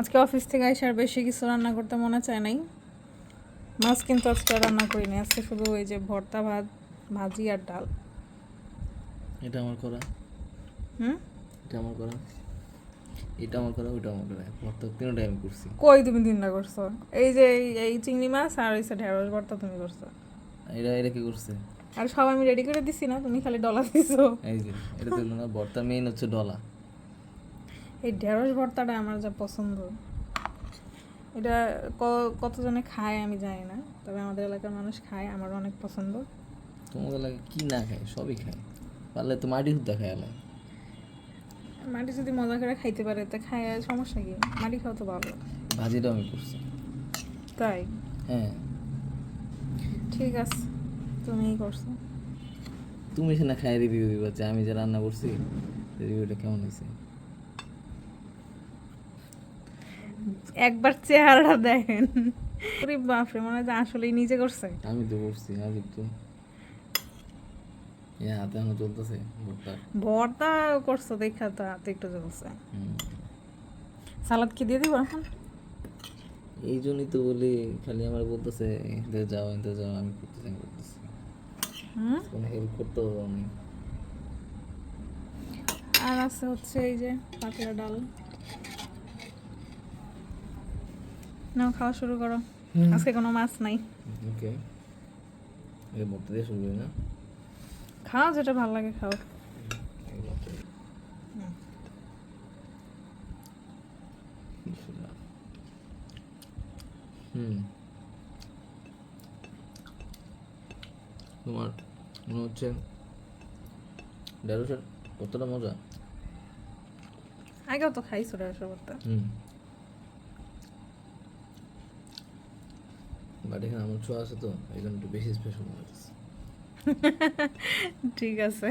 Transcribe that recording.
আজকে অফিস থেকে এসে আর বেশি কিছু রান্না করতে মনে চায় নাই। মাছ কিন্তু আজকে আর রান্না করিনি, আজকে শুধু ওই যে ভর্তা, ভাত, ভাজি আর ডাল। এটা আমার করা, হুম, এটা আমার করা, এটা আমার করা, ওইটা আমার করা, ভর্তা তিনটাই আমি করছি। কই তুমি দিনটা করছো? এই যে এই চিংড়ি মাছ আর ওই ঢেঁড়স ভর্তা তুমি করছো, এটা কি করছে? আর সব আমি রেডি করে দিছি না, তুমি খালি ডলা দিছো। এই যে এটা তো হলো না, ভর্তা মেইন হচ্ছে ডলা। এই ঢেঁড়স ভর্তাটা আমার যা পছন্দ, এটা কতজনে খায় আমি জানি না, তবে আমাদের এলাকার মানুষ খায়, আমার অনেক পছন্দ। তোমাদের লাগে কি না খায়? সবই খায়, পারলে তো মাটি হুদ্দা খায় আলায়। মাটি যদি মজা করে খাইতে পারে তা খায়, সমস্যা কি? মাটি খাওয়া তো ভালো। ভাজিটাও আমি করছি। তাই? হ্যাঁ, ঠিক আছে, তুমিই করছো। তুমি সে না খায় রিভিউ দিবা যে আমি যে রান্না করছি রিভিউটা কেমন হয়েছে। একবার চেহারাটা দেখেন, ওরে বাপরে, মনে হয় যে আসলেই নিজে করছে। আমি তো করছি আজ একটু, হাতে এখনো চলতেছে ভর্তা। ভর্তা করছো দেখা তো হাতে একটু জ্বলছে। হুম। সালাদ কি দিয়ে দিব এখন? এই জন্যই তো বলি, খালি আমার বলতেছে এনতে যাও এনতে যাও, আমি করতেছি হুম, কোনো হেল্প করতে হবে আমি। আর আছে হচ্ছে এই যে পাতলা ডাল। নাও খাওয়া শুরু করো, আজকে কোনো মাছ নাই। ওকে, এই ভর্তা দিয়ে শুরু করি না? খাও যেটা ভালো লাগে খাও। হুম, তোমার মনে হচ্ছে ঢেঁড়সের কতটা মজা। আগেও তো খাইছো ঢেঁড়সের ভর্তা। হুম, বাট এখানে আমার ছোঁয়া আছে তো, এই জন্য একটু বেশি স্পেশাল মনে হচ্ছে। ঠিক আছে।